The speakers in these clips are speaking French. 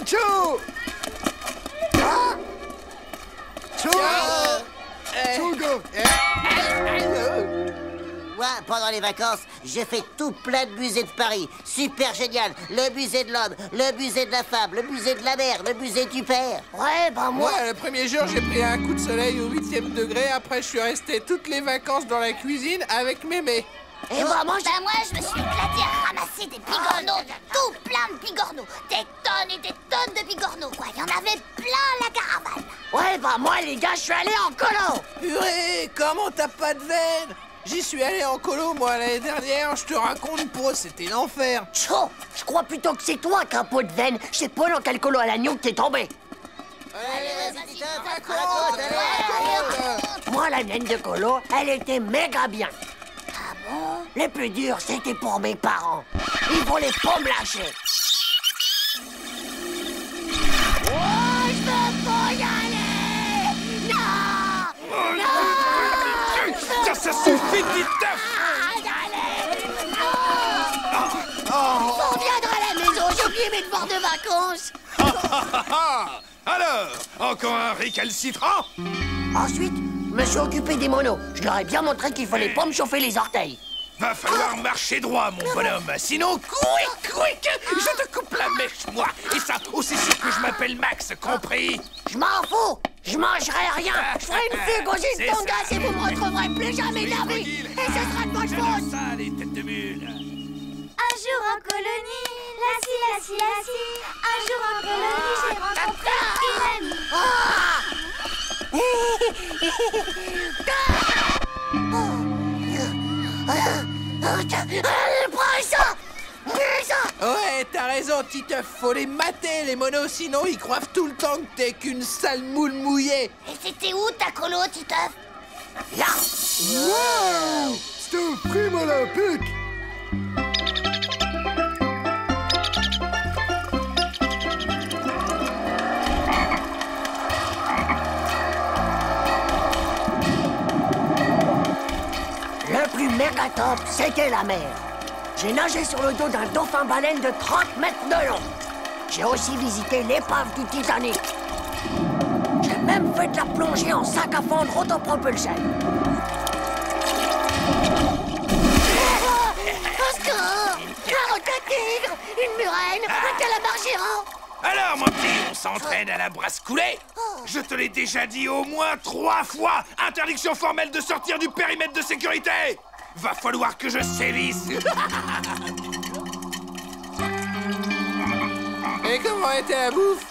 Ciao. Ciao. Ciao, gars. Moi, pendant les vacances, j'ai fait tout plein de musées de Paris. Super génial. Le musée de l'homme, le musée de la femme, le musée de la mer, le musée du père. Ouais, bah moi... Le premier jour, j'ai pris un coup de soleil au 8e degré. Après, je suis resté toutes les vacances dans la cuisine avec mémé. Et bah moi, moi, je me suis éclaté à ramasser des bigorneaux, tout plein de bigorneaux. Des tonnes et des tonnes de bigorneaux, quoi. Il y en avait plein la caravane. Ouais, bah moi, les gars, je suis allé en colo. Purée, comment t'as pas de veine? J'y suis allé en colo, moi, l'année dernière. Je te raconte pas, c'était l'enfer. Chaud, je crois plutôt que c'est toi qui as un pot de veine. Je sais pas dans quel colo à l'agneau que t'es tombé. Allez, vas-y, Titeuf, raconte, raconte. Moi, la mienne de colo, elle était méga bien. Ah bon? Le plus dur, c'était pour mes parents. Ils voulaient pas me lâcher. Oh, je veux pas y aller! Non! Non! Ça suffit, Titeuf! On reviendra à la maison, j'ai oublié mes devoirs de vacances. Alors, encore un récalcitrant? Ensuite, je me suis occupé des monos. Je leur ai bien montré qu'il fallait pas me chauffer les orteils. Va falloir marcher droit, mon bonhomme. Sinon, quick, je te coupe la mèche, moi. Et ça, aussi sûr que je m'appelle Max, compris? Je m'en fous. Je mangerai rien. Je ferai une fugue aux îles C'est Tonga ça. et vous me retrouverez plus jamais de la vie. Et ce sera de votre faute. Ça, les têtes de mule. Un jour en colonie, la si. Un jour en colonie, j'ai rencontré une amie. Prends ça. Ouais, t'as raison, Titeuf. Faut les mater, les monos, sinon ils croient tout le temps que t'es qu'une sale moule mouillée. Et c'était où ta colo, Titeuf? Là. Wow. C'est un prime olympique. Le plus méga top, c'était la mer. J'ai nagé sur le dos d'un dauphin-baleine de 30 mètres de long. J'ai aussi visité l'épave du Titanic. J'ai même fait de la plongée en sac à fondre autopropulsé. Au secours! Un requin tigre! Une murène! Un calamar géant! Alors, mon petit, on s'entraîne à la brasse coulée? Je te l'ai déjà dit au moins 3 fois. Interdiction formelle de sortir du périmètre de sécurité. Va falloir que je sévisse. Et comment était la bouffe?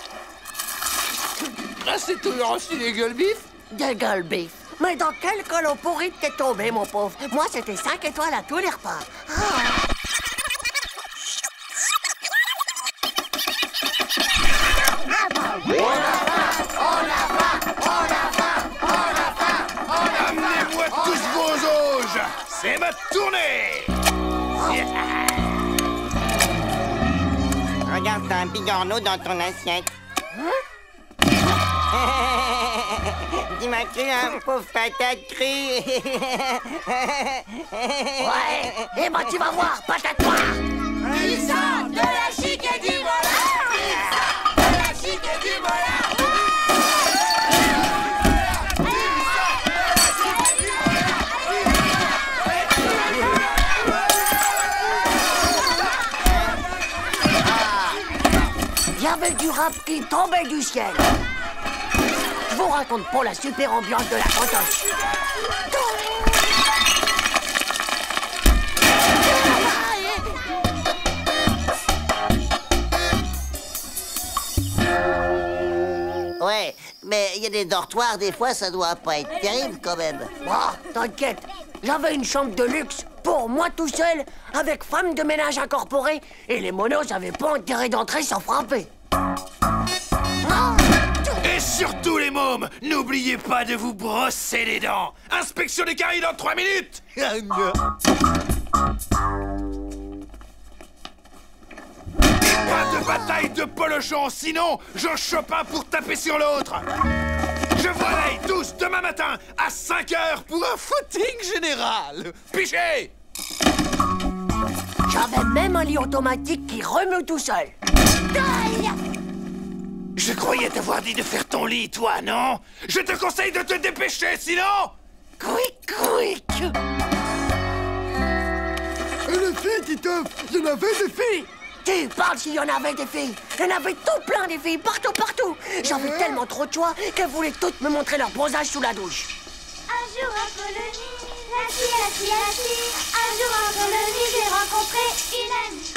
Ah, c'est toujours aussi des gueules bif? Des gueules bif. Mais dans quel colo pourri t'es tombé, mon pauvre? Moi, c'était 5 étoiles à tous les repas. Amenez-moi tous vos auges. C'est ma tournée. Regarde, t'as un bigorneau dans ton assiette. Tu m'as cru, hein, pauvre patate crue. Ouais. Eh ben, tu vas voir, patate noire. Pizza de la chic et du volard! Pizza de la chic et du volard! Il y avait du rap qui tombait du ciel. Je vous raconte pas la super ambiance de la cantoche. Ouais, mais il y a des dortoirs, des fois, ça doit pas être terrible, quand même. T'inquiète, j'avais une chambre de luxe pour moi tout seul, avec femme de ménage incorporée, et les monos n'avaient pas intérêt d'entrer sans frapper. Et surtout, les mômes, n'oubliez pas de vous brosser les dents. Inspection des caries dans 3 minutes. Pas de bataille de polochon, sinon j'en chope un pour taper sur l'autre. Je vous réveille tous demain matin à 5 h pour un footing général. Pichez! J'avais même un lit automatique qui remue tout seul. Je croyais t'avoir dit de faire ton lit, toi, non? Je te conseille de te dépêcher, sinon... Quick, quick! Et les filles, Titeuf, il y en avait des filles! Tu parles s'il y en avait des filles. Il y en avait tout plein des filles, partout, partout. J'avais tellement trop de choix qu'elles voulaient toutes me montrer leur bronzage sous la douche. Un jour en colonie, la fille. Un jour en colonie, j'ai rencontré une amie.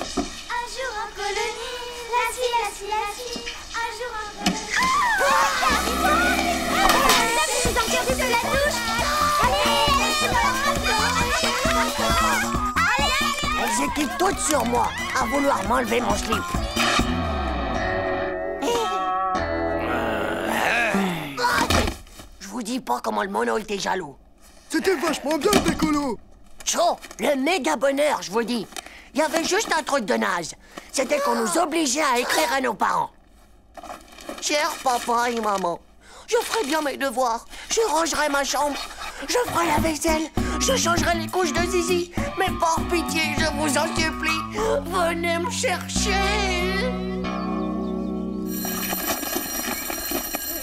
Un jour en colonie, la fille. Un jour en colonie. Je suis interdite de la douche. Elles étaient toutes sur moi, à vouloir m'enlever mon slip. Je vous dis pas comment le mono était jaloux. C'était vachement bien, tes colos. Chaud, le méga bonheur, je vous dis. Il y avait juste un truc de naze. C'était qu'on nous obligeait à écrire à nos parents. Cher papa et maman, je ferai bien mes devoirs. Je rangerai ma chambre. Je ferai la vaisselle. Je changerai les couches de Zizi. Mais par pitié, je vous en supplie, venez me chercher.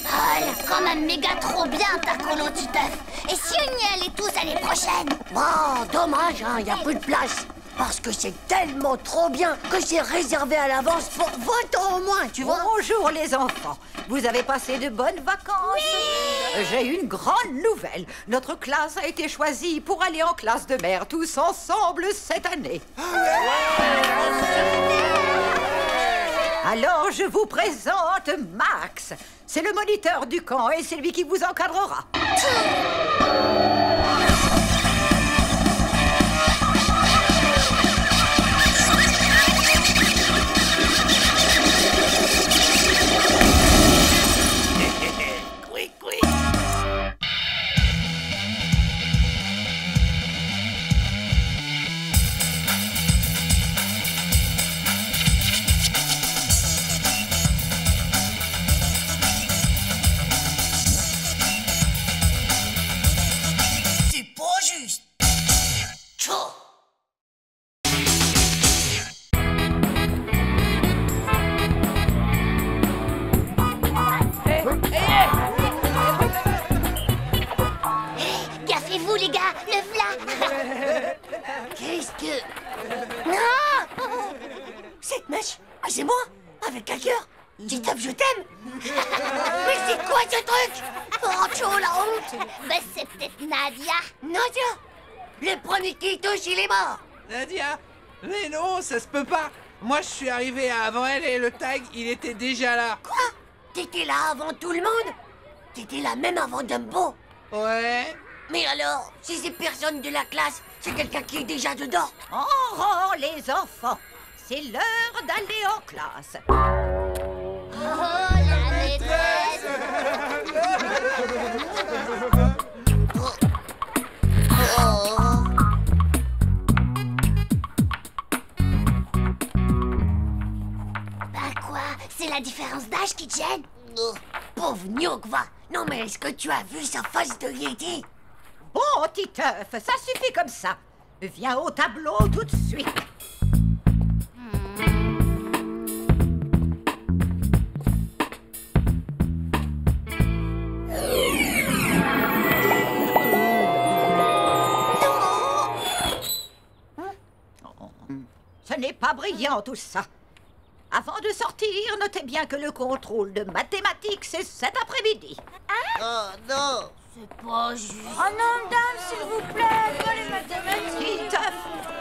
Ah, elle est quand même méga trop bien, ta colo, Titeuf. Et si on y allait tous l'année prochaine? Oh, dommage, hein, y a plus de place. Parce que c'est tellement trop bien que c'est réservé à l'avance pour 20 ans au moins, tu vois. Bonjour les enfants. Vous avez passé de bonnes vacances? Oui. J'ai une grande nouvelle. Notre classe a été choisie pour aller en classe de mer tous ensemble cette année. Alors je vous présente Max. C'est le moniteur du camp et c'est lui qui vous encadrera. Qu'est-ce que... Non! Cette mèche? Ah, c'est moi? Avec un cœur? Titeuf, je t'aime! Mais c'est quoi ce truc? Oh, chaud, la honte! Ben, c'est peut-être Nadia. Nadia! Le premier qui touche, il est mort! Nadia? Mais non, ça se peut pas. Moi, je suis arrivé avant elle et le tag, il était déjà là. Quoi? T'étais là avant tout le monde? T'étais là même avant Dumbo? Ouais. Mais alors, si c'est personne de la classe, c'est quelqu'un qui est déjà dedans? En rang, les enfants. C'est l'heure d'aller en classe. Oh, la maîtresse. Bah quoi? C'est la différence d'âge qui te gêne? Pauvre Nyokva! Non mais est-ce que tu as vu sa face de Yeti? Bon, Titeuf, ça suffit comme ça. Viens au tableau tout de suite. Ce n'est pas brillant tout ça. Avant de sortir, notez bien que le contrôle de mathématiques, c'est cet après-midi. Oh non! C'est pas juste. Oh non, dame, s'il vous plaît, pas les mathématiques. Titeuf,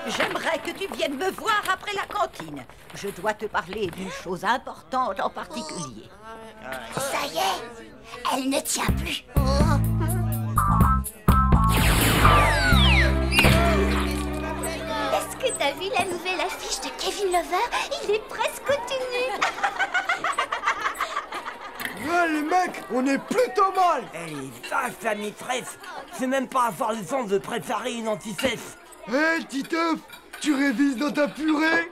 j'aimerais que tu viennes me voir après la cantine. Je dois te parler d'une chose importante en particulier. Ça y est, elle ne tient plus. Est-ce que t'as vu la nouvelle affiche de Kevin Lover? Il est presque tout nu. Ouais, les mecs, on est plutôt mal. Elle est vache, la maîtresse. C'est même pas avoir le temps de préparer une antifesse. Hé, Titeuf, tu révises dans ta purée?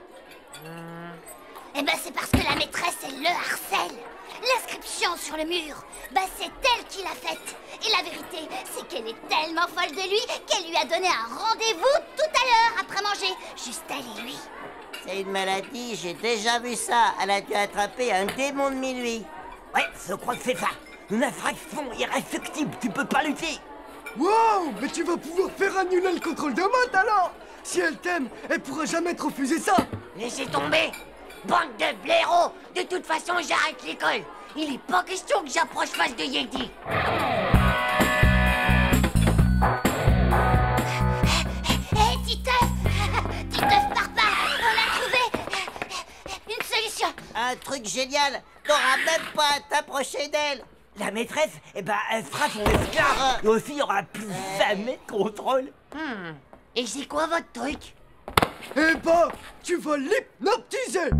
Eh ben c'est parce que la maîtresse, elle le harcèle. L'inscription sur le mur, bah c'est elle qui l'a faite. Et la vérité, c'est qu'elle est tellement folle de lui qu'elle lui a donné un rendez-vous tout à l'heure après manger. Juste elle et lui. C'est une maladie, j'ai déjà vu ça. Elle a dû attraper un démon de minuit. Ouais, je crois que c'est ça. Une infraction irréfectible, tu peux pas lutter. Waouh, mais tu vas pouvoir faire annuler le contrôle de mode alors. Si elle t'aime, elle pourra jamais te refuser ça. Laissez tomber. Bande de blaireaux. De toute façon, j'arrête l'école. Il est pas question que j'approche face de Yeti. Hé, Titeuf! Titeuf Papa, on l'a trouvé! Une solution! Un truc génial. T'auras même pas à t'approcher d'elle. La maîtresse, eh ben, elle sera son esclave. Et aussi, il y aura plus jamais de contrôle. Et c'est quoi votre truc? Eh ben, tu vas l'hypnotiser.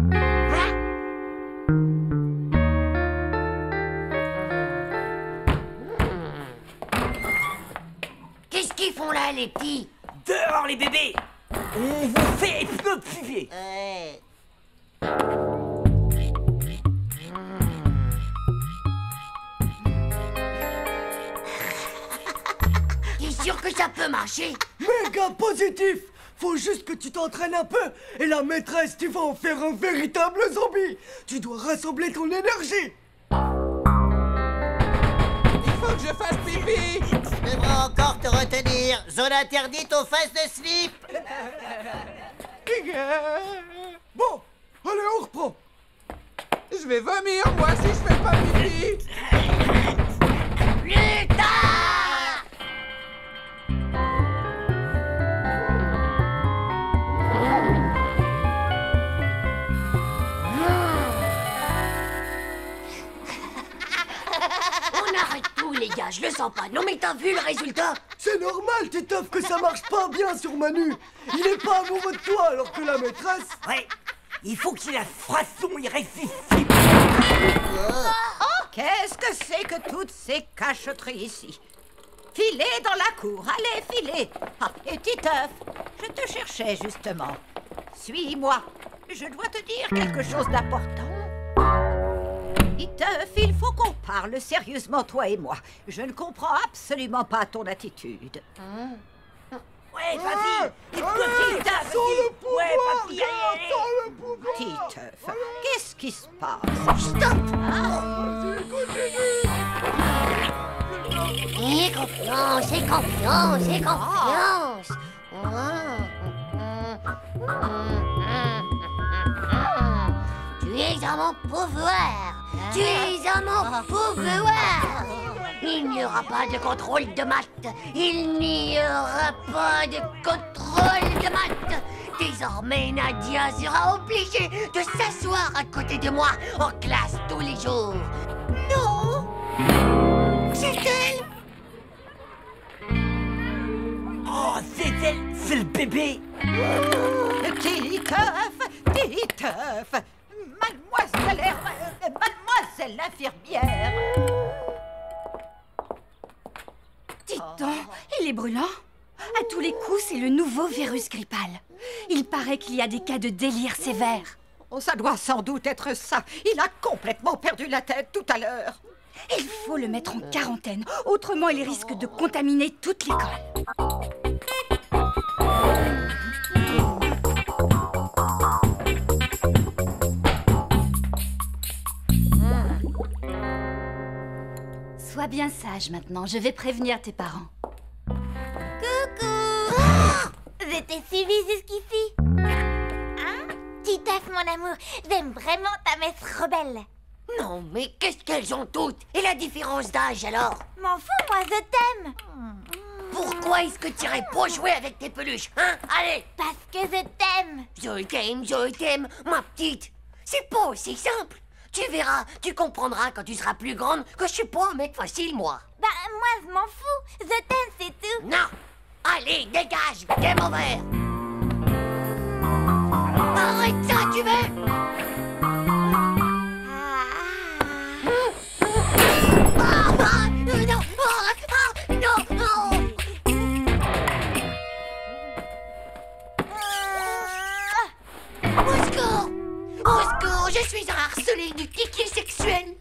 Qu'est-ce qu'ils font là, les petits? Dehors, les bébés. On vous fait hypnotiser. Ouais. T'es sûr que ça peut marcher? Méga positif. Faut juste que tu t'entraînes un peu. Et la maîtresse, tu vas en faire un véritable zombie. Tu dois rassembler ton énergie. Il faut que je fasse pipi. Je devrais encore te retenir. Zone interdite aux fesses de slip. Bon, allez, on reprend. Je vais vomir, moi, si je fais pas pipi. Putain! On arrête tout, les gars, je le sens pas. Non, mais t'as vu le résultat? C'est normal, Titeuf, que ça marche pas bien sur Manu. Il est pas amoureux de toi, alors que la maîtresse... Ouais, il faut qu'il ait la frasson irrésistible. Qu'est-ce que c'est que toutes ces cacheteries ici? Filez dans la cour, allez, filez. Ah, et Titeuf, je te cherchais justement. Suis-moi, je dois te dire quelque chose d'important. Titeuf, il faut qu'on parle sérieusement, toi et moi. Je ne comprends absolument pas ton attitude. Ouais, vas-y. Hypnotise, vas-y. Sans le pouvoir, Ouais, vas-y, gars, allez, allez. sans le pouvoir. Titeuf, qu'est-ce qui se passe? Stop! Vas-y, continue. Aie confiance, aie confiance, aie confiance. Tu es à mon pouvoir. Tu es à mon pouvoir. Il n'y aura pas de contrôle de maths. Il n'y aura pas de contrôle de maths. Désormais, Nadia sera obligée de s'asseoir à côté de moi en classe tous les jours. Non! C'est elle! Oh, c'est elle, c'est le bébé. Titeuf, mademoiselle l'infirmière. Dis donc, il est brûlant. À tous les coups, c'est le nouveau virus grippal. Il paraît qu'il y a des cas de délire sévère. Oh, ça doit sans doute être ça. Il a complètement perdu la tête tout à l'heure. Il faut le mettre en quarantaine. Autrement, il risque de contaminer toute l'école. Sois bien sage maintenant. Je vais prévenir tes parents. Coucou! J'étais suivie jusqu'ici. Hein? Titeuf, mon amour, j'aime vraiment ta messe rebelle. Non, mais qu'est-ce qu'elles ont toutes? Et la différence d'âge alors? M'en fous, moi, je t'aime. Pourquoi est-ce que tu irais pas jouer avec tes peluches, hein? Allez! Parce que je t'aime. Je t'aime, ma petite. C'est pas aussi simple. Tu verras, tu comprendras quand tu seras plus grande que je suis pas un mec facile, moi. Bah, moi, je m'en fous. Je t'aime, c'est tout. Non! Allez, dégage, game over! Arrête ça, tu veux? Au secours! Au secours, je suis un harcelé du kiki sexuel!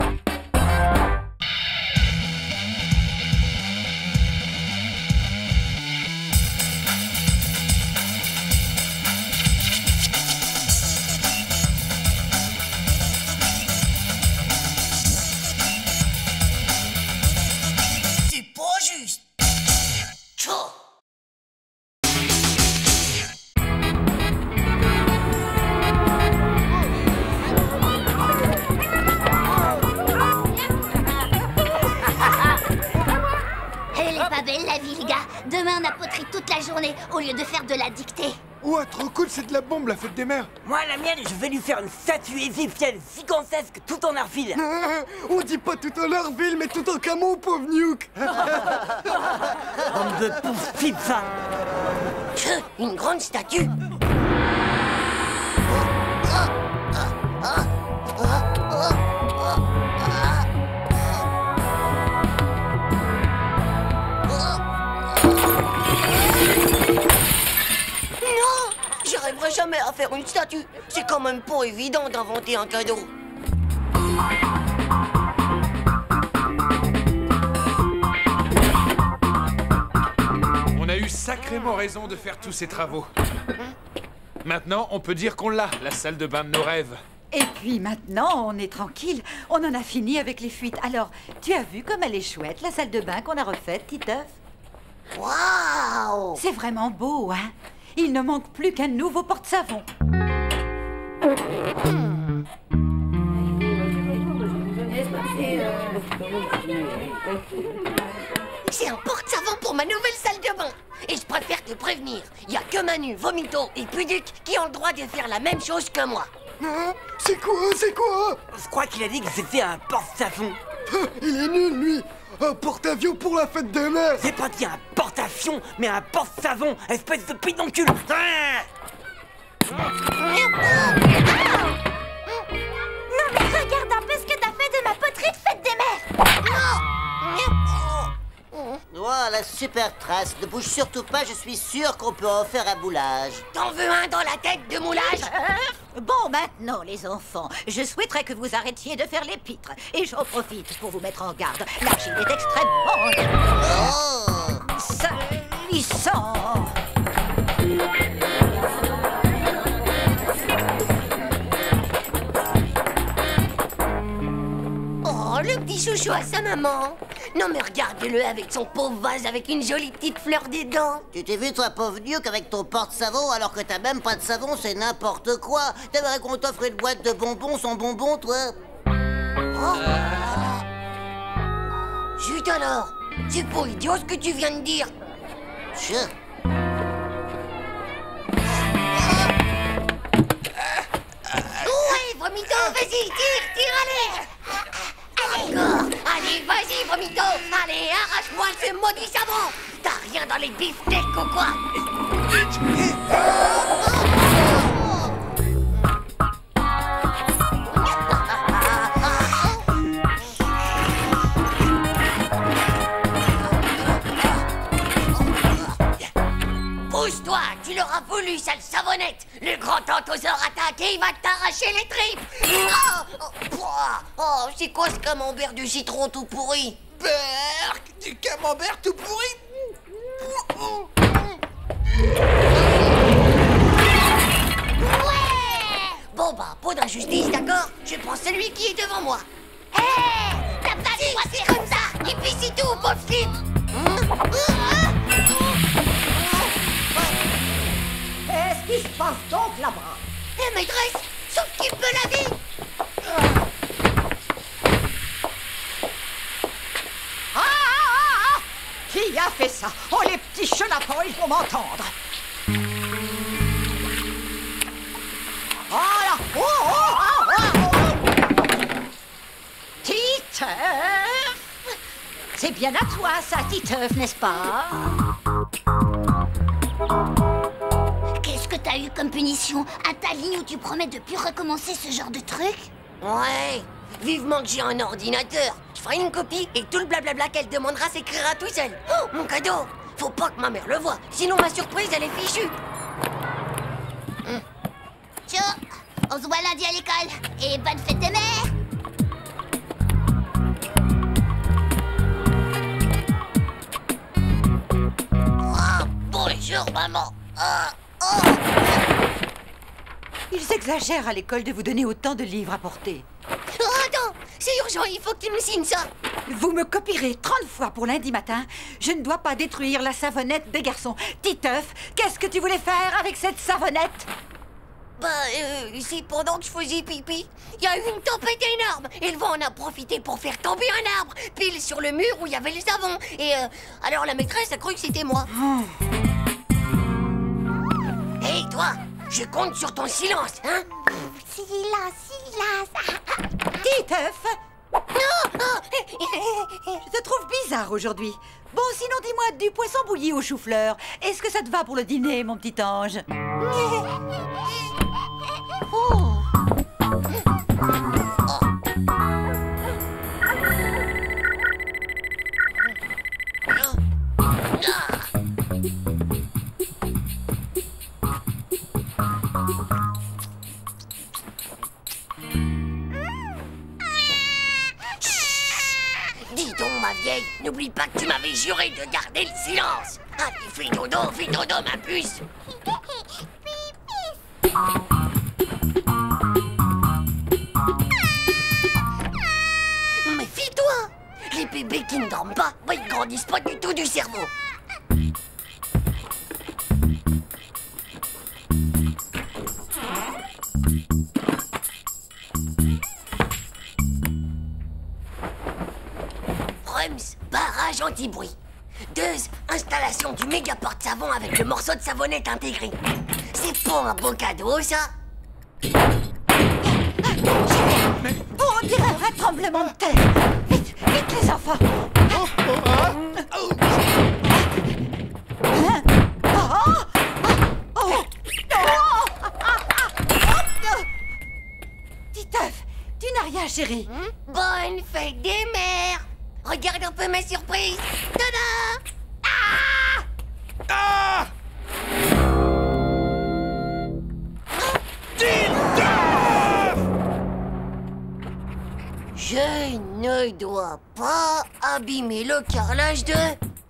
mains en apoterie toute la journée au lieu de faire de la dictée. Ouah, trop cool, c'est de la bombe, la fête des mères. Moi, la mienne, je vais lui faire une statue égyptienne gigantesque tout en argile. On dit pas tout en Arville, mais tout en camo, pauvre Nuke. Bande de pauvres types, ça. Une grande statue. J'arriverai jamais à faire une statue. C'est quand même pas évident d'inventer un cadeau. On a eu sacrément raison de faire tous ces travaux. Maintenant, on peut dire qu'on l'a, la salle de bain de nos rêves. Et puis maintenant, on est tranquille. On en a fini avec les fuites. Alors, tu as vu comme elle est chouette, la salle de bain qu'on a refaite, Titeuf? Waouh! C'est vraiment beau, hein? Il ne manque plus qu'un nouveau porte-savon. C'est un porte-savon pour ma nouvelle salle de bain. Et je préfère te prévenir, il y a que Manu, Vomito et Puduc qui ont le droit de faire la même chose que moi. C'est quoi? Je crois qu'il a dit que c'était un porte-savon. Il est nul, lui. Un porte-avions pour la fête des mères. C'est pas dit un porte-avions, mais un porte-savon, espèce de pédoncule. Non mais regarde un peu ce que t'as fait de ma poterie de fête des mères. Oh, la super trace. Ne bouge surtout pas, je suis sûr qu'on peut en faire un moulage. T'en veux un dans la tête de moulage? Bon, maintenant, les enfants, je souhaiterais que vous arrêtiez de faire les pitres. Et j'en profite pour vous mettre en garde. L'argile est extrêmement... salissant. Oh, le petit chouchou à sa maman. Non mais regarde-le avec son pauvre vase avec une jolie petite fleur dedans. Tu t'es vu, toi, pauvre Nuke, avec ton porte-savon, alors que t'as même pas de savon, c'est n'importe quoi. T'aimerais qu'on t'offre une boîte de bonbons sans bonbons, toi? Zut alors, c'est pas idiot ce que tu viens de dire. Ouais, Vomito, vas-y, tire, allez. Encore. Allez, vas-y, Vomito. Allez, arrache-moi ce maudit savon. T'as rien dans les beefsteaks ou quoi? Pousse-toi, tu l'auras voulu, sale savonnette. Le grand tantoseur attaque et il va t'arracher les tripes. Oh, c'est quoi ce camembert du citron tout pourri? Berk, du camembert tout pourri. Ouais. Bon bah, pas d'injustice, d'accord? Je prends celui qui est devant moi. Hé, t'as pas le droit de faire comme ça. Et puis c'est tout, pauvre slip. Qu'est-ce qui se passe donc là-bas? Eh maîtresse, sauf qui peut la vie. Qui a fait ça? Oh, les petits chenapans, ils vont m'entendre. Oh là! Titeuf! C'est bien à toi, ça, Titeuf, n'est-ce pas? Qu'est-ce que t'as eu comme punition? À ta ligne où tu promets de plus recommencer ce genre de truc? Ouais, vivement que j'ai un ordinateur. Je ferai une copie et tout le blablabla qu'elle demandera s'écrira tout seul. Oh, mon cadeau! Faut pas que ma mère le voie, sinon ma surprise, elle est fichue. Ciao, on se voit lundi à l'école. Et bonne fête des mères! Oh, bonjour, maman. Ils exagèrent à l'école de vous donner autant de livres à porter. Oh, attends, c'est urgent, il faut que tu me signes ça. Vous me copierez 30 fois pour lundi matin. Je ne dois pas détruire la savonnette des garçons. Titeuf, qu'est-ce que tu voulais faire avec cette savonnette? C'est pendant que je faisais pipi, il y a eu une tempête énorme. Et le vent en a profité pour faire tomber un arbre, pile sur le mur où il y avait le savon. Et alors la maîtresse a cru que c'était moi. Hé, toi, je compte sur ton silence, hein? Silence. Titeuf, je te trouve bizarre aujourd'hui. Bon, sinon dis-moi, du poisson bouilli au chou-fleur. Est-ce que ça te va pour le dîner, mon petit ange? Dis donc, ma vieille, n'oublie pas que tu m'avais juré de garder le silence. Allez, fais dodo, ma puce. Méfie-toi. Les bébés qui ne dorment pas, ils grandissent pas du tout du cerveau. Barrage anti-bruit. 2. Installation du méga porte-savon avec le morceau de savonnette intégré. C'est pas un beau cadeau, ça? On dirait un vrai tremblement de terre. Vite, vite les enfants. Titeuf, tu n'as rien, chérie. Bonne fête des mères. Regarde un peu ma surprise. Tada! Ah! Ah! Je ne dois pas abîmer le carrelage de...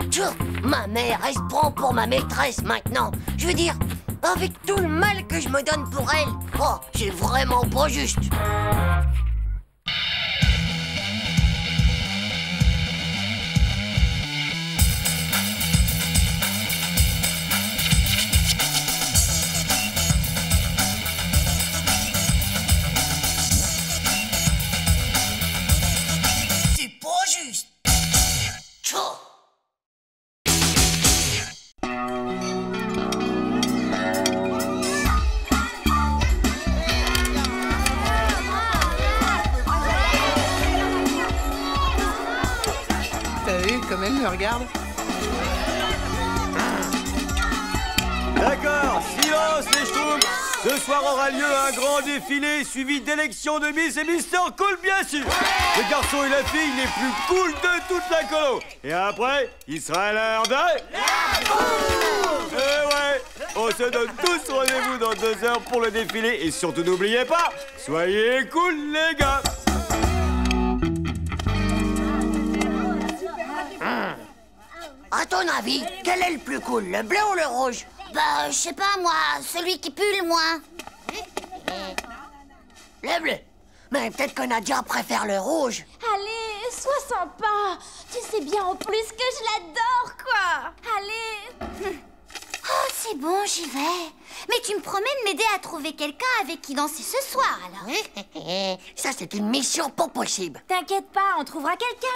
Tchou, ma mère, elle se prend pour ma maîtresse maintenant. Je veux dire, avec tout le mal que je me donne pour elle, oh, c'est vraiment pas juste. Comme elle me regarde. D'accord, silence les schtroumpfs. Ce soir aura lieu un grand défilé suivi d'élections de Miss et Mister Cool, bien sûr. Le garçon et la fille les plus cool de toute la colo. Et après, il sera l'heure de... ouais, on se donne tous rendez-vous dans 2 heures pour le défilé. Et surtout n'oubliez pas, soyez cool les gars. À ton avis, quel est le plus cool, le bleu ou le rouge? Bah, je sais pas, moi, celui qui pue le moins. Le bleu. Mais peut-être que Nadia préfère le rouge. Allez, sois sympa. Tu sais bien en plus que je l'adore, quoi. Allez. Oh, c'est bon, j'y vais. Mais tu me promets de m'aider à trouver quelqu'un avec qui danser ce soir, alors? Ça, c'est une mission pas possible. T'inquiète pas, on trouvera quelqu'un.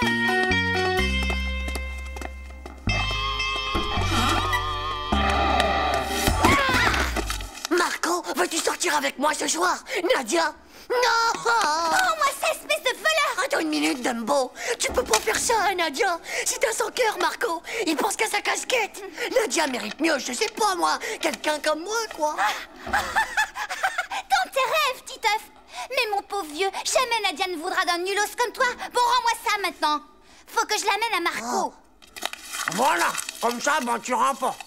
Marco, veux-tu sortir avec moi ce soir? Nadia? Non! Oh, moi, cette espèce de voleur! Attends une minute, Dumbo. Tu peux pas faire ça, hein, Nadia. C'est un sans cœur, Marco. Il pense qu'à sa casquette. Nadia mérite mieux, je sais pas, moi. Quelqu'un comme moi, quoi. Dans tes rêves, Titeuf. Mais mon pauvre vieux, jamais Nadia ne voudra d'un nulos comme toi. Bon, rends-moi ça maintenant. Faut que je l'amène à Marco. Voilà, comme ça, ben, tu remportes.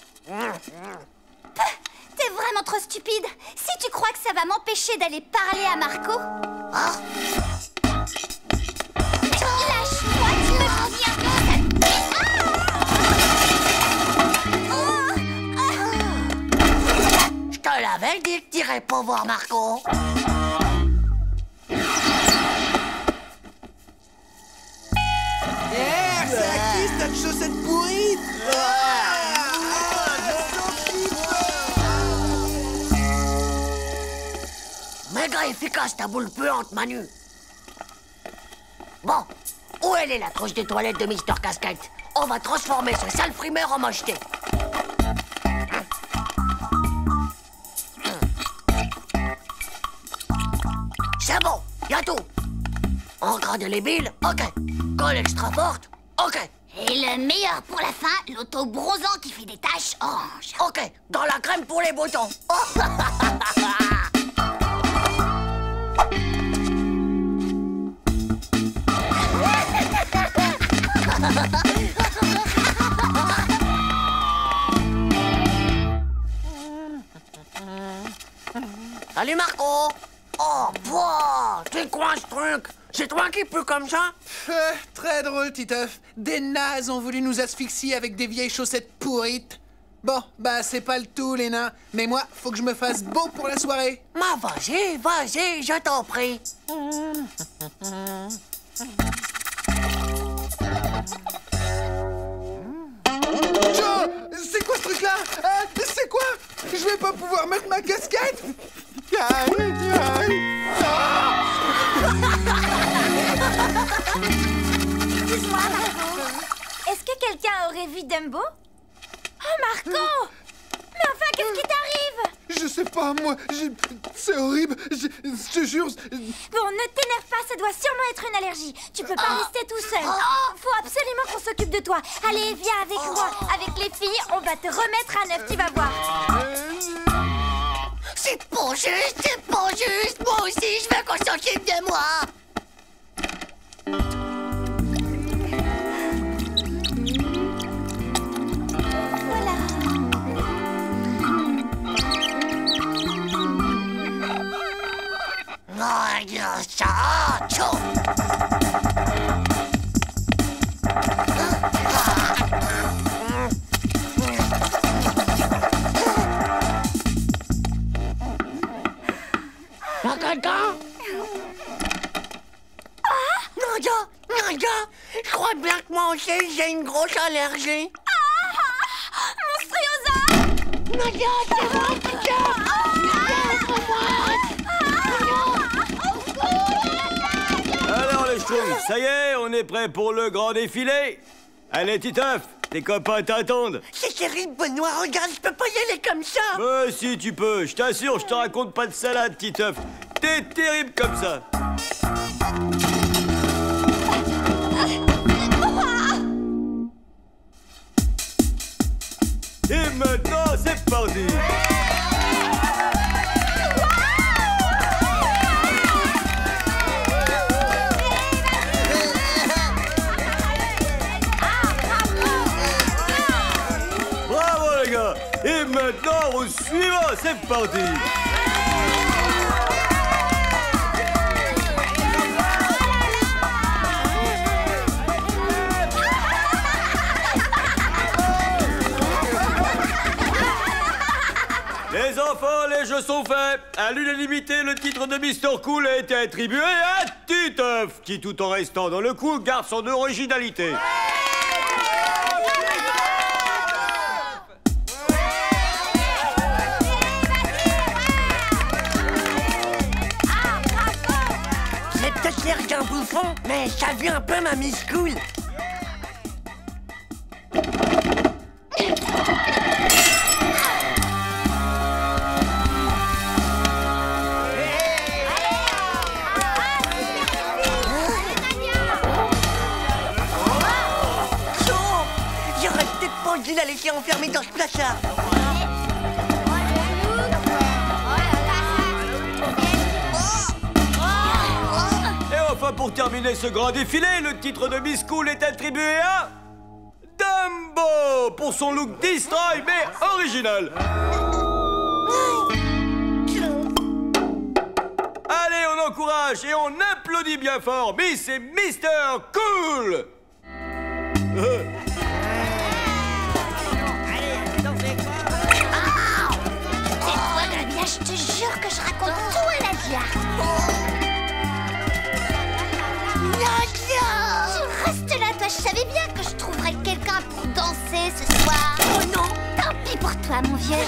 T'es vraiment trop stupide. Si tu crois que ça va m'empêcher d'aller parler à Marco... Ah. Lâche-moi, tu me viens. Je te l'avais dit que t'irais pas voir Marco. C'est à qui cette chaussette pourrie? Méga efficace ta boule puante, Manu. Bon, où elle est la trousse des toilettes de Mister Casquette? On va transformer ce sale frimeur en mocheté. C'est bon, y'a tout. Encre indélébile, ok. Colle extra forte, ok. Et le meilleur pour la fin, l'auto bronzant qui fait des taches orange. Ok, dans la crème pour les boutons. Oh. Salut Marco. Oh, boah, c'est quoi ce truc? C'est toi qui peux comme ça? Très drôle, Titeuf. Des nazes ont voulu nous asphyxier avec des vieilles chaussettes pourrites. Bon, bah c'est pas le tout, les nains. Mais moi, faut que je me fasse beau pour la soirée. Ma vas-y, vas-y, je t'en prie. Joe, c'est quoi ce truc-là? C'est quoi? Je vais pas pouvoir mettre ma casquette? Excuse-moi, Marco. Est-ce que quelqu'un aurait vu Dumbo? Oh, Marco! Mais enfin, qu'est-ce qui t'arrive? Je sais pas, moi, c'est horrible, je te jure... Bon, ne t'énerve pas, ça doit sûrement être une allergie. Tu peux pas rester tout seul. Faut absolument qu'on s'occupe de toi. Allez, viens avec moi. Avec les filles, on va te remettre à neuf, tu vas voir. C'est pas juste, c'est pas juste. Moi aussi, je veux qu'on s'occupe de moi. Voilà. Quelqu'un? Nadia, Nadia, je crois bien que moi aussi j'ai une grosse allergie. Monstruosa! Nadia, c'est moi, Nadia! Alors les Schtroumpfs, ça y est, on est prêt pour le grand défilé. Allez, Titeuf, tes copains t'attendent. C'est terrible, Benoît, regarde, je peux pas y aller comme ça. Mais si tu peux, je t'assure, je te raconte pas de salade, Titeuf. T'es terrible comme ça. Et maintenant, c'est parti. Bravo les gars. Et maintenant, au suivant, c'est parti. Les enfants, les jeux sont faits. À l'unanimité, le titre de Mister Cool a été attribué à Titeuf, qui, tout en restant dans le coup, garde son originalité. J'ai peut-être l'air d'un bouffon, mais ça vient un peu ma Miss Cool. Il a laissé enfermé dans ce placard. Et enfin, pour terminer ce grand défilé, le titre de Miss Cool est attribué à Dumbo pour son look destroy mais original. Allez, on encourage et on applaudit bien fort Miss et Mister Cool. Je te jure que je raconte tout à Nadia. Nadia! Tu restes là, toi. Je savais bien que je trouverais quelqu'un pour danser ce soir. Oh non! Tant pis pour toi, mon vieux.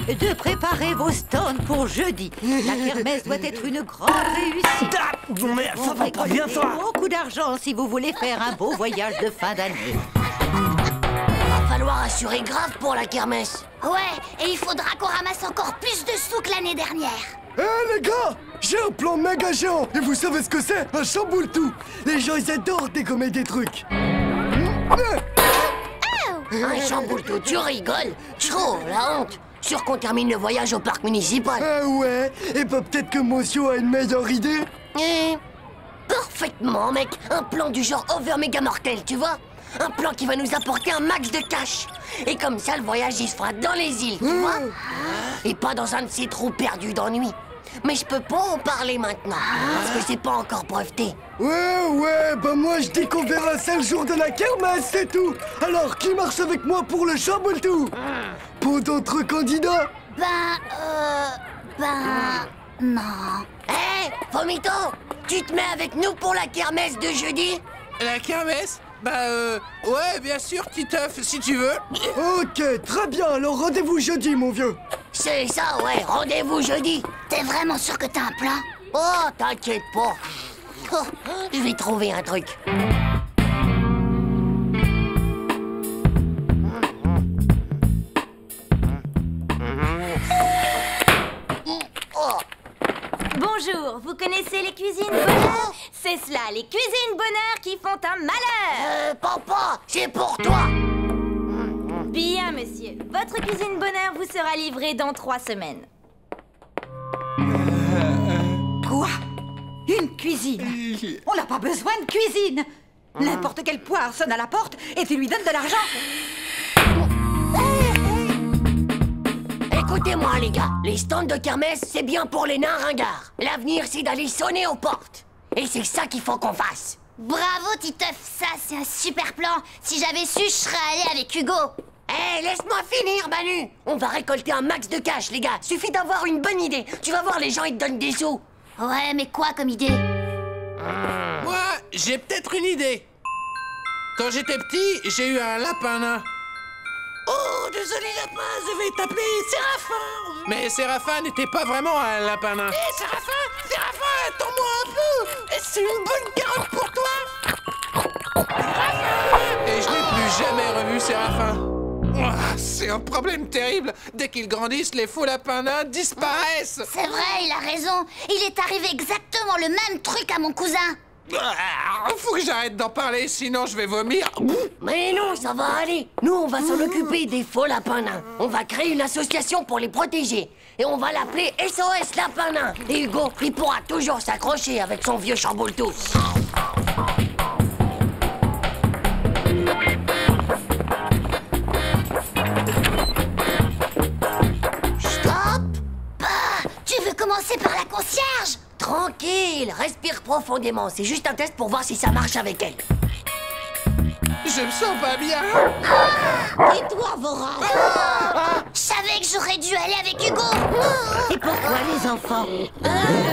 de préparer vos stands pour jeudi. La kermesse doit être une grande réussite. Bon, mais ça va pas bien, ça. Beaucoup d'argent si vous voulez faire un beau voyage de fin d'année. Va falloir assurer grave pour la kermesse. Ouais, et il faudra qu'on ramasse encore plus de sous que l'année dernière. Eh les gars, j'ai un plan méga géant. Et vous savez ce que c'est? Un chamboule-tout. Les gens, ils adorent dégommer des trucs. Un chamboule-tout, tu rigoles? Trop, la honte. Sûr qu'on termine le voyage au parc municipal. Ah ouais. Et bah peut-être que Monsieur a une meilleure idée. Parfaitement, mec. Un plan du genre over méga mortel, tu vois? Un plan qui va nous apporter un max de cash. Et comme ça, le voyage, il se fera dans les îles, tu vois? Et pas dans un de ces trous perdus d'ennui. Mais je peux pas en parler maintenant, parce que c'est pas encore breveté. Ouais, bah moi je dis qu'on verra ça le jour de la kermesse, c'est tout. Alors, qui marche avec moi pour le chamboule-tout? Pour d'autres candidats? Non. Hé, Vomito, tu te mets avec nous pour la kermesse de jeudi? La kermesse? Ouais, bien sûr, Titeuf, si tu veux. Ok, très bien, alors rendez-vous jeudi, mon vieux. C'est ça, ouais, rendez-vous jeudi. T'es vraiment sûr que t'as un plan? Oh, t'inquiète pas. Oh, je vais trouver un truc. Bonjour, vous connaissez les cuisines bonheur? C'est cela, les cuisines bonheur qui font un malheur. Papa, c'est pour toi. Bien, monsieur. Votre cuisine bonheur vous sera livrée dans 3 semaines. Quoi? Une cuisine? On n'a pas besoin de cuisine. N'importe quelle poire sonne à la porte et tu lui donnes de l'argent. Écoutez-moi, les gars. Les stands de kermesse, c'est bien pour les nains ringards. L'avenir, c'est d'aller sonner aux portes. Et c'est ça qu'il faut qu'on fasse. Bravo, Titeuf, ça c'est un super plan. Si j'avais su, je serais allé avec Hugo. Hé, laisse-moi finir, Manu. On va récolter un max de cash, les gars. Suffit d'avoir une bonne idée. Tu vas voir, les gens, ils te donnent des sous. Ouais, mais quoi comme idée? Moi, j'ai peut-être une idée. Quand j'étais petit, j'ai eu un lapin nain. Oh, désolé, lapin, je vais t'appeler Séraphin. Mais Séraphin n'était pas vraiment un lapin nain. Hé, Séraphin, attends-moi un peu. C'est une bonne carotte pour toi. Et je n'ai plus jamais revu Séraphin. Ouah, c'est un problème terrible. Dès qu'ils grandissent, les faux lapins nains disparaissent. C'est vrai, il a raison. Il est arrivé exactement le même truc à mon cousin. Faut que j'arrête d'en parler, sinon je vais vomir. Mais non, ça va aller. Nous, on va s'en occuper des faux lapins nains. On va créer une association pour les protéger. Et on va l'appeler SOS Lapin Nain. Et Hugo, il pourra toujours s'accrocher avec son vieux chamboule-tout. Stop! Tu veux commencer par la concierge? Tranquille, respire profondément. C'est juste un test pour voir si ça marche avec elle. Je me sens pas bien. Et toi, Voraz? Je savais que j'aurais dû aller avec Hugo. Et pourquoi les enfants?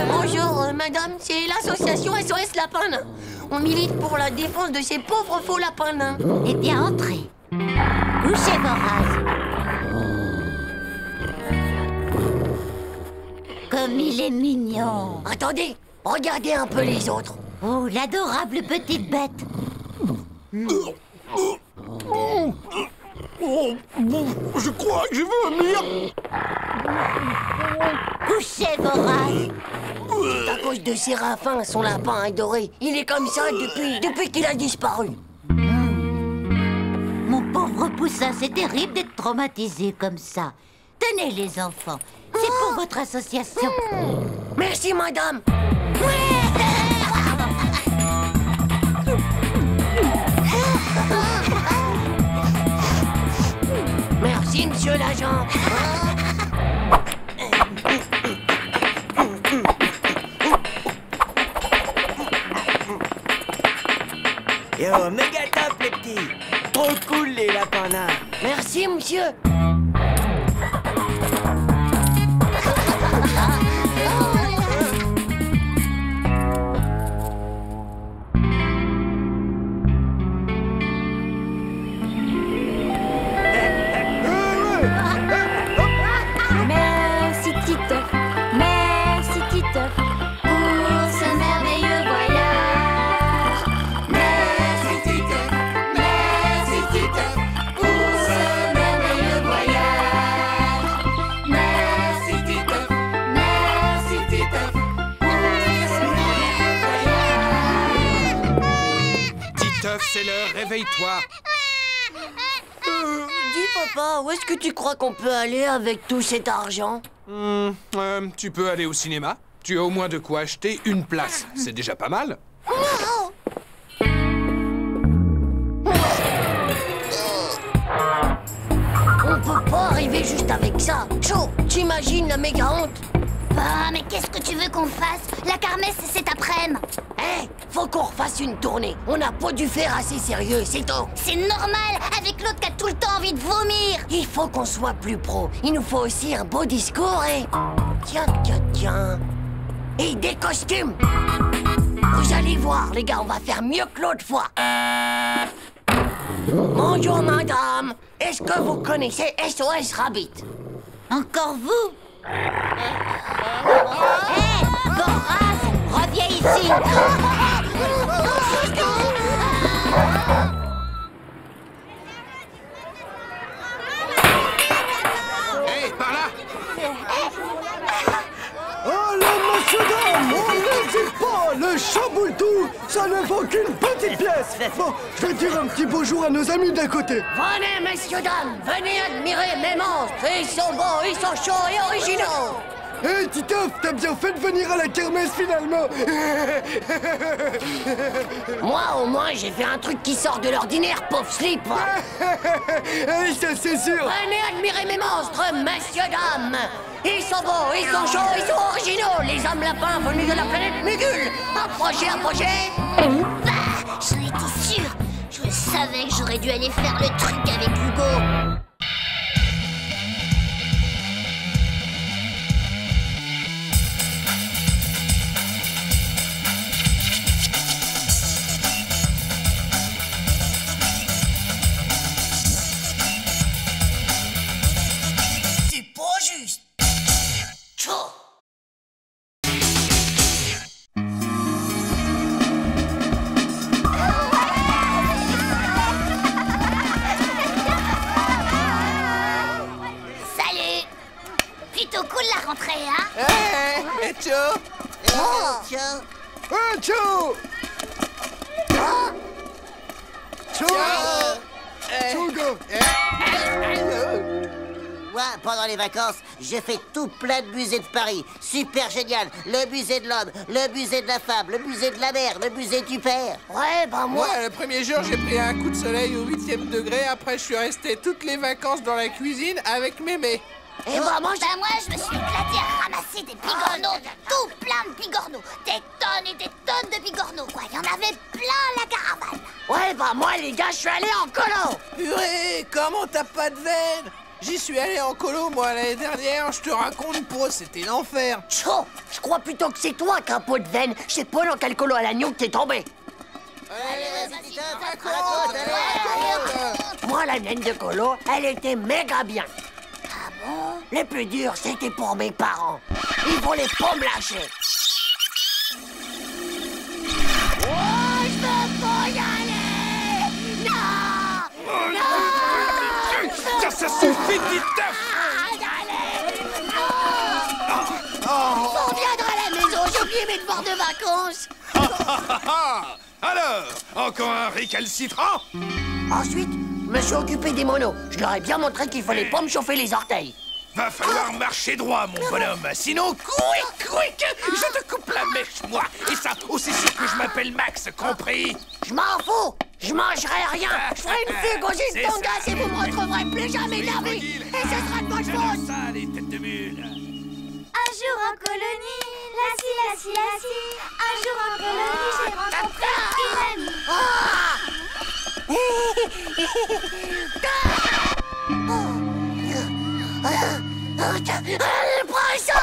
Bonjour, madame, c'est l'association SOS Lapin Nain. On milite pour la défense de ces pauvres faux lapins nains. Eh bien, entrez. Couchez Voraz. Comme il est mignon. Attendez, regardez un peu les autres. Oh, l'adorable petite bête. Je crois que je veux vomir. Couchez Voraz. C'est à cause de Séraphin, son lapin adoré. Il est comme ça depuis qu'il a disparu. Mon pauvre poussin, c'est terrible d'être traumatisé comme ça. Tenez les enfants, c'est pour votre association. Merci, madame. Merci, monsieur l'agent. Yo, méga top, les petits. Trop cool, les lapins nains. Merci, monsieur. Titeuf, c'est l'heure, réveille-toi. Dis papa, où est-ce que tu crois qu'on peut aller avec tout cet argent? Tu peux aller au cinéma. Tu as au moins de quoi acheter une place. C'est déjà pas mal. On peut pas arriver juste avec ça. Chaud, t'imagines la méga honte? Ah, mais qu'est-ce que tu veux qu'on fasse? La kermesse, c'est cet après-midi. Hé, faut qu'on refasse une tournée. On n'a pas dû faire assez sérieux, c'est tout. C'est normal, avec l'autre qui a tout le temps envie de vomir. Il faut qu'on soit plus pro. Il nous faut aussi un beau discours et... Tiens. Et des costumes. Vous allez voir, les gars, on va faire mieux que l'autre fois. Bonjour, madame. Est-ce que vous connaissez SOS Rabbit? Encore vous? Hé, Boras, reviens ici. Hé, par là! Allez, monsieur, dame, on n'hésite pas. Le chamboule-tout, ça ne vaut qu'une petite pièce. Bon, je vais dire un petit bonjour à nos amis d'à côté. Venez, messieurs, dames, venez admirer mes monstres. Ils sont beaux, ils sont chauds et originaux. Hé, Titeuf, t'as bien fait de venir à la kermesse finalement. Moi, au moins, j'ai fait un truc qui sort de l'ordinaire, pauvre slip. Hé, ça c'est sûr. Venez admirer mes monstres, messieurs, dames. Ils sont beaux, ils sont chauds, ils sont originaux. Les hommes lapins venus de la planète Mugul. Approchez. Bah, j'en étais sûre. Je savais que j'aurais dû aller faire le truc avec Hugo. C'est pas juste. Chaud. Salut. Plutôt cool la rentrée, hein? Hé, Joe! Tiens. Hé, ciao. Ciao. Ciao, gars. Ouais, pendant les vacances, j'ai fait tout plein de musées de Paris. Super génial. Le musée de l'homme, le musée de la femme, le musée de la mère, le musée du père. Ouais, bah moi... Moi, le premier jour, j'ai pris un coup de soleil au 8e degré. Après, je suis resté toutes les vacances dans la cuisine avec mémé. Et bah moi, Moi, je me suis éclaté à ramasser des bigorneaux, tout plein de bigorneaux. Des tonnes et des tonnes de bigorneaux, quoi. Il y en avait plein la caravane. Ouais, bah moi, les gars, je suis allé en colo. Purée, comment t'as pas de veine? J'y suis allé en colo, moi, l'année dernière. Je te raconte pas, c'était l'enfer. Chaud, je crois plutôt que c'est toi qui as un pot de veine. Je sais pas dans quel colo à l'agneau que t'es tombé. Allez, vas-y, Titeuf, raconte, raconte. Moi, la naine de colo, elle était méga bien. Ah bon? Le plus dur, c'était pour mes parents. Ils voulaient pas me lâcher. Oh, je veux pas y aller! Non! Ça suffit, Titeuf! On viendra à la maison, j'ai oublié mes devoirs de vacances. Alors, encore un récalcitrant? Ensuite, je me suis occupé des monos. Je leur ai bien montré qu'il fallait pas me chauffer les orteils. Va falloir marcher droit, mon bonhomme. Sinon, quick, je te coupe la mèche, moi. Et ça, aussi sûr que je m'appelle Max, compris? Je m'en fous. Je mangerai rien. Je ferai une fugue aux C'est îles Tonga ça. et vous me retrouverez plus jamais de la vie. Et ce sera de votre Je faute. veux ça, les têtes de mule. Un jour en colonie, la un jour en colonie, j'ai rencontré une amie. Prends ça.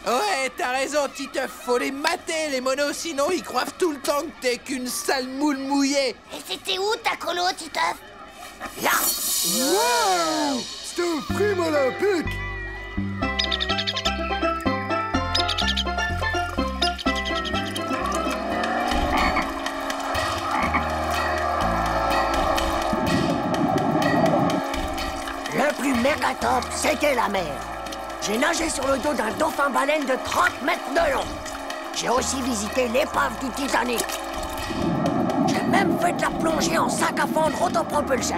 Ouais, t'as raison, Titeuf. Faut les mater, les monos, sinon ils croient tout le temps que t'es qu'une sale moule mouillée. Et c'était où ta colo, Titeuf? Là. Wow, c'est un prime olympique. Le plus méga top, c'était la mer. J'ai nagé sur le dos d'un dauphin-baleine de 30 mètres de long. J'ai aussi visité l'épave du Titanic. J'ai même fait de la plongée en sac à fondre autopropulsé.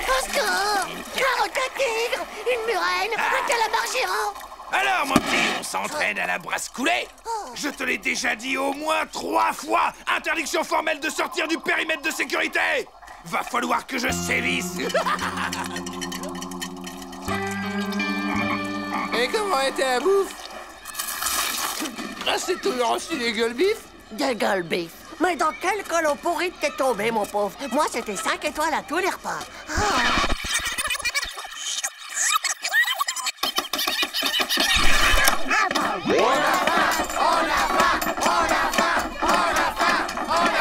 Au secours! Un rototigre! Une murène! Un calamar géant! Alors, mon petit, on s'entraîne à la brasse coulée? Je te l'ai déjà dit au moins 3 fois! Interdiction formelle de sortir du périmètre de sécurité! Va falloir que je sévisse! Et comment était la bouffe? Ah, c'est toujours aussi des gueules bif? Des gueules bif. Mais dans quel colon pourri t'es tombé, mon pauvre? Moi, c'était 5 étoiles à tous les repas.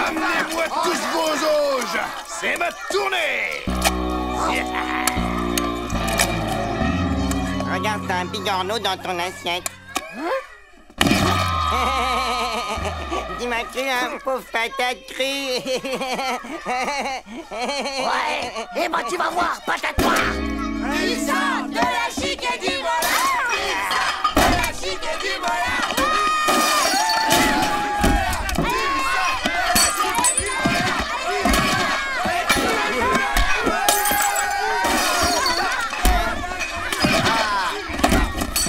Amenez-moi tous vos auges! C'est ma tournée! Regarde, t'as un bigorneau dans ton assiette. Tu m'as cru un pauvre patate crue. Ouais, et ben tu vas voir, patate noire. Ils sont de la chic et du voleur. Ils sont de la chic et du voleur.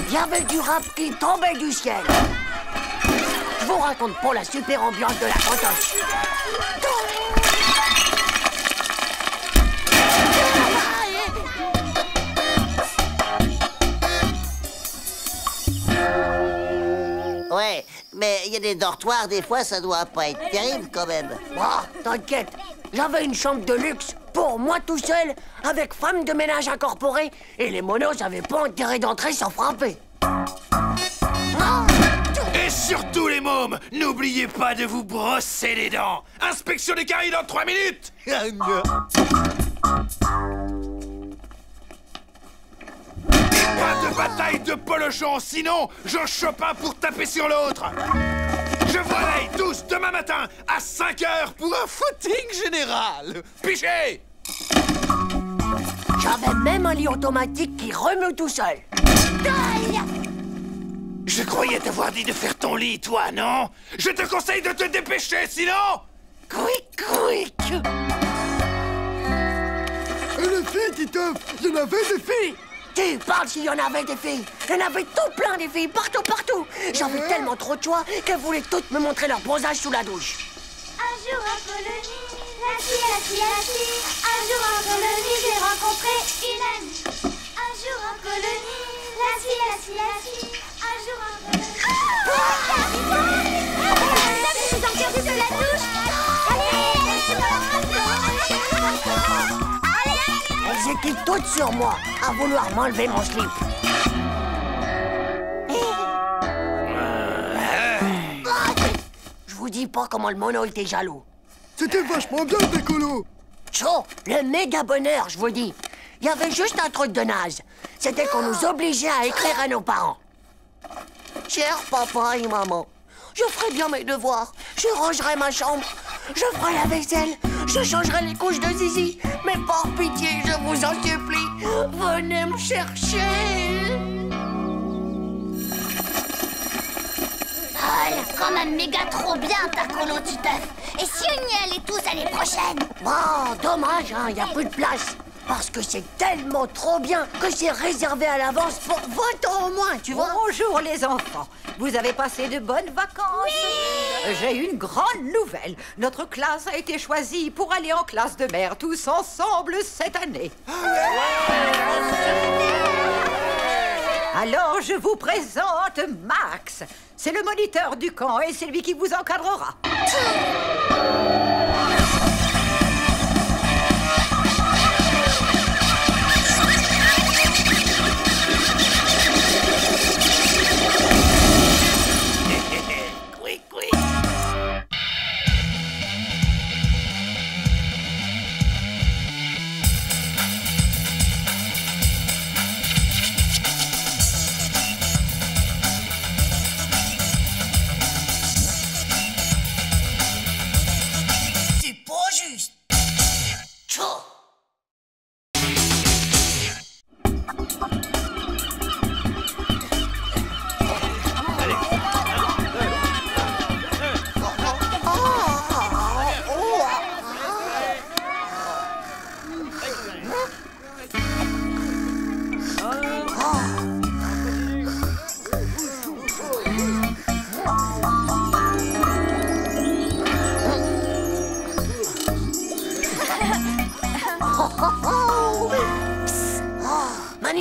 Il y avait du rap qui tombait du ciel. Je vous raconte pas la super ambiance de la cantoche. Ouais, mais il y a des dortoirs, des fois, ça doit pas être terrible quand même. T'inquiète, j'avais une chambre de luxe pour moi tout seul, avec femme de ménage incorporée, et les monos n'avaient pas intérêt d'entrer sans frapper. Et surtout les mômes, n'oubliez pas de vous brosser les dents. Inspection des caries dans 3 minutes. Pas de bataille de polochon, sinon j'en chope un pour taper sur l'autre. Je vous réveille tous demain matin à 5 heures pour un footing général. Pichez! J'avais même un lit automatique qui remue tout seul. Je croyais t'avoir dit de faire ton lit, toi, non? Je te conseille de te dépêcher, sinon... Quick, quick! Et les filles, Titeuf, il y en avait des filles! Tu parles s'il y en avait des filles! Il y en avait tout plein des filles, partout, partout! J'avais tellement trop de choix qu'elles voulaient toutes me montrer leur bronzage sous la douche. Un jour en colonie, la fille. Un jour en colonie, j'ai rencontré une amie. Un jour en colonie, la fille. Un jour en colonie. Je suis interdite de la douche. Elles étaient toutes sur moi, à vouloir m'enlever mon slip. Je vous dis pas comment le mono était jaloux. C'était vachement bien, tes colos. Chaud, le méga bonheur, je vous dis. Il y avait juste un truc de naze. C'était qu'on nous obligeait à écrire à nos parents. Cher papa et maman, je ferai bien mes devoirs. Je rangerai ma chambre. Je ferai la vaisselle. Je changerai les couches de Zizi. Mais par pitié, je vous en supplie, venez me chercher. Ah, elle est quand même méga trop bien, ta colo, Titeuf. Et si on y allait tous l'année prochaine? Oh, dommage, hein, y a plus de place. Parce que c'est tellement trop bien que c'est réservé à l'avance pour 20 ans au moins, tu vois. Bonjour les enfants. Vous avez passé de bonnes vacances? Oui. J'ai une grande nouvelle. Notre classe a été choisie pour aller en classe de mer tous ensemble cette année. Alors, je vous présente Max. C'est le moniteur du camp et c'est lui qui vous encadrera.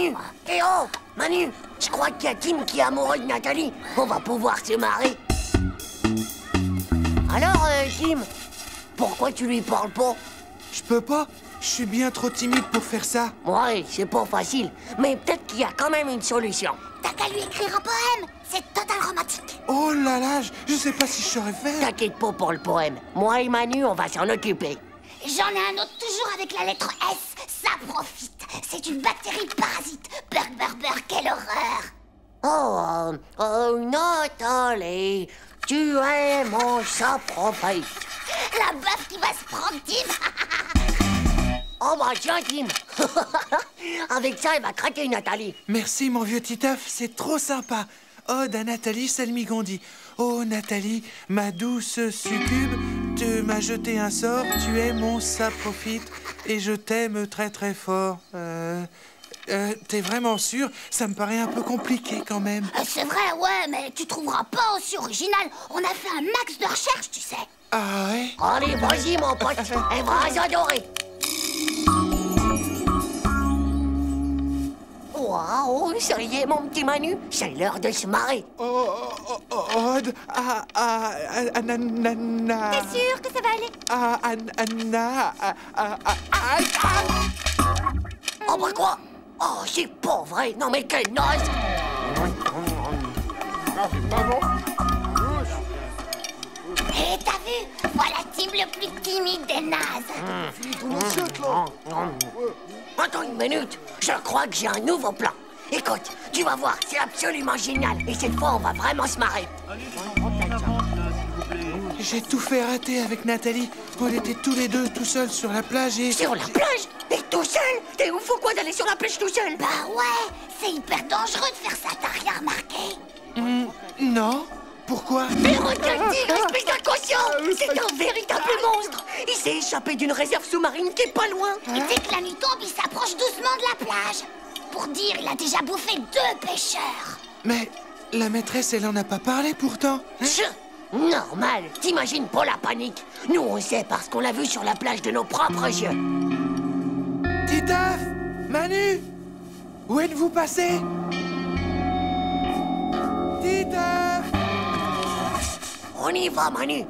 Manu! Eh oh! Manu! Je crois qu'il y a Tim qui est amoureux de Nathalie. On va pouvoir se marrer. Alors, Tim, pourquoi tu lui parles pas? Je peux pas. Je suis bien trop timide pour faire ça. Ouais, c'est pas facile. Mais peut-être qu'il y a quand même une solution. T'as qu'à lui écrire un poème. C'est total romantique. Oh là là, je sais pas si je saurais faire. T'inquiète pas pour le poème. Moi et Manu, on va s'en occuper. J'en ai un autre toujours avec la lettre S. Ça profite. C'est une bactérie parasite. Burr, quelle horreur. Oh, Nathalie, tu es mon saprophyte. La baffe qui va se prendre, Tim. Oh bah tiens, Tim. Avec ça, il va craquer Nathalie. Merci, mon vieux Titeuf, c'est trop sympa. Ode à Nathalie Salmigondi. Oh, Nathalie, ma douce succube, tu m'as jeté un sort, tu es mon saprophyte et je t'aime très très fort. T'es vraiment sûr? Ça me paraît un peu compliqué quand même. C'est vrai, ouais, mais tu trouveras pas aussi original. On a fait un max de recherche, tu sais. Ah ouais? Allez, vas-y, mon pote, elle va adorer. Waouh, ça y est, mon petit Manu, c'est l'heure de se marrer. Ode à Anana. T'es sûr que ça va aller? Oh bah quoi? Oh, c'est pas vrai. Non mais quelle naze. Et t'as vu? Voilà Tim le plus timide des nazes. Attends une minute, je crois que j'ai un nouveau plan. Écoute, tu vas voir, c'est absolument génial. Et cette fois, on va vraiment se marrer. J'ai tout fait rater avec Nathalie. On était tous les deux tout seuls sur la plage et... Sur la plage? Et tout seul? T'es ouf ou quoi d'aller sur la plage tout seul? Bah ouais, c'est hyper dangereux de faire ça, t'as rien remarqué? Non. Pourquoi? Mais regarde, espèce d'inconscient! C'est un véritable monstre! Il s'est échappé d'une réserve sous-marine qui est pas loin. Et dès que la nuit tombe, il s'approche doucement de la plage. Pour dire, il a déjà bouffé 2 pêcheurs. Mais la maîtresse, elle en a pas parlé pourtant. Normal, t'imagines pas la panique. Nous, on sait parce qu'on l'a vu sur la plage de nos propres yeux. Titeuf! Manu! Où êtes-vous passé? Titeuf! On y va, Manu.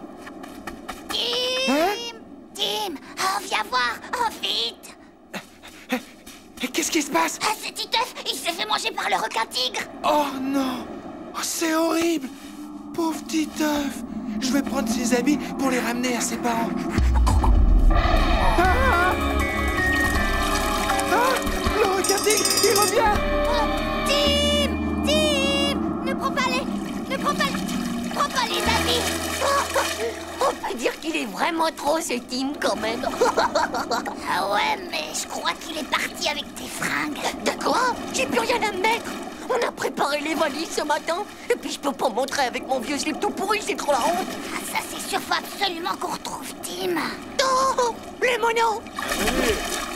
Tim, oh, viens voir, oh, vite. Qu'est-ce qui se passe? C'est Titeuf, il s'est fait manger par le requin-tigre. Oh non! Oh, c'est horrible! Pauvre Titeuf! Je vais prendre ses habits pour les ramener à ses parents. Le requin-tigre, il revient! Tim! Ne prends pas les habits. On peut dire qu'il est vraiment trop ce Tim quand même. Ah ouais, mais je crois qu'il est parti avec tes fringues. De quoi? J'ai plus rien à me mettre. On a préparé les valises ce matin. Et puis je peux pas montrer avec mon vieux slip tout pourri, c'est trop la honte. Ah, ça c'est sûr, faut absolument qu'on retrouve Tim. Oh, les monos.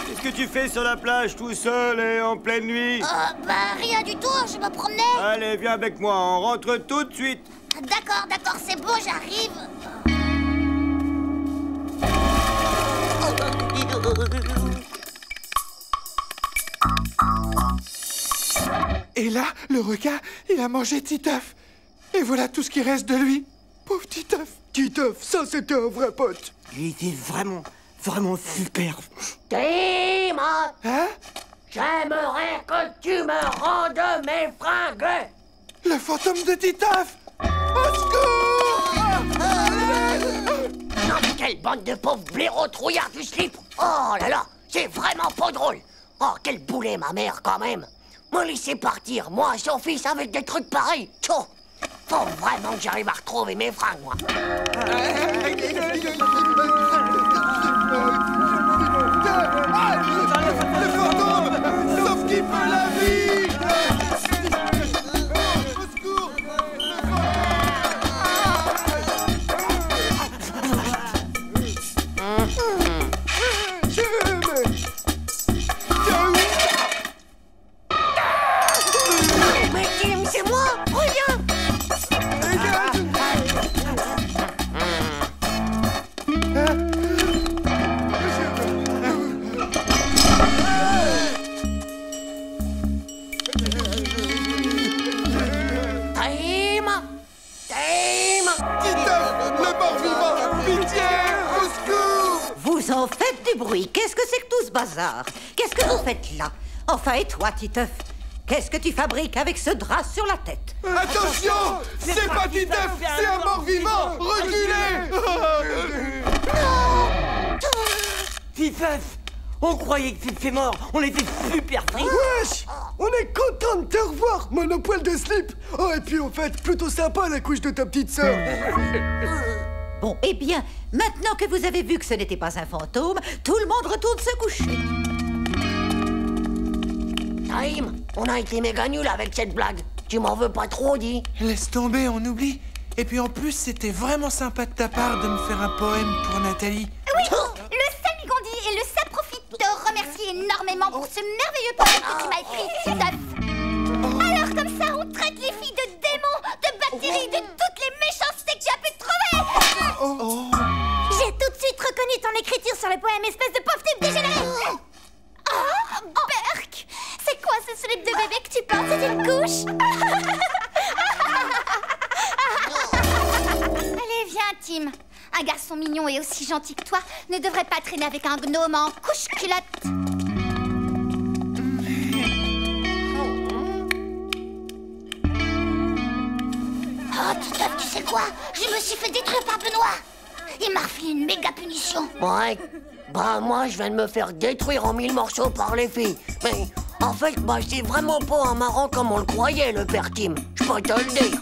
Qu'est-ce que tu fais sur la plage tout seul et en pleine nuit? Bah rien du tout, je me promenais. Allez, viens avec moi, on rentre tout de suite. D'accord, c'est bon, j'arrive. Et là, le requin, il a mangé Titeuf. Et voilà tout ce qui reste de lui. Pauvre Titeuf. Titeuf, ça c'était un vrai pote. Il était vraiment super. Tim, Hein? j'aimerais que tu me rendes mes fringues. Le fantôme de Titeuf! Au secours! Non mais quelle bande de pauvres blaireaux trouillards du slip. Oh là là, c'est vraiment pas drôle. Oh, quel boulet ma mère quand même. Me laisser partir, moi, son fils, avec des trucs pareils. Tchou. Faut vraiment que j'arrive à retrouver mes fringues, moi. Le fantôme! Sauf qu'il peut la vie! Au secours! Mais Tim, c'est moi! Reviens! ces bruits? Qu'est-ce que c'est que tout ce bazar? Qu'est-ce que vous faites là? Enfin, et toi, Titeuf? Qu'est-ce que tu fabriques avec ce drap sur la tête? Attention! C'est pas Titeuf, c'est un mort-vivant! Reculez! Titeuf, on croyait que t'étais mort. On était super tristes. Wesh! On est content de te revoir, monopoil de slip. Oh, et puis en fait, plutôt sympa la couche de ta petite sœur. Bon, eh bien, maintenant que vous avez vu que ce n'était pas un fantôme, tout le monde retourne se coucher. Naïm, on a été méga nuls avec cette blague. Tu m'en veux pas trop, dis? Laisse tomber, on oublie. Et puis en plus, c'était vraiment sympa de ta part de me faire un poème pour Nathalie. Oui, le Salmigondi et le Saprofite te remercient énormément pour ce merveilleux poème que tu m'as écrit, Titeuf. Alors comme ça, on traite les filles de démons, de bactéries, de toutes les méchancetés que tu as pu trouver. J'ai tout de suite reconnu ton écriture sur le poème, espèce de pauvre type dégénéré. Oh, Berk, c'est quoi ce slip de bébé que tu portes? C'est une couche? Allez, viens, Tim. Un garçon mignon et aussi gentil que toi ne devrait pas traîner avec un gnome en couche-culotte. Oh, Titeuf, tu sais quoi? Je me suis fait détruire par Benoît. Il m'a refilé une méga punition. Ouais. Bah moi je viens de me faire détruire en 1000 morceaux par les filles. Mais en fait, bah c'est vraiment pas un marrant comme on le croyait, le père Tim. Je peux te le dire.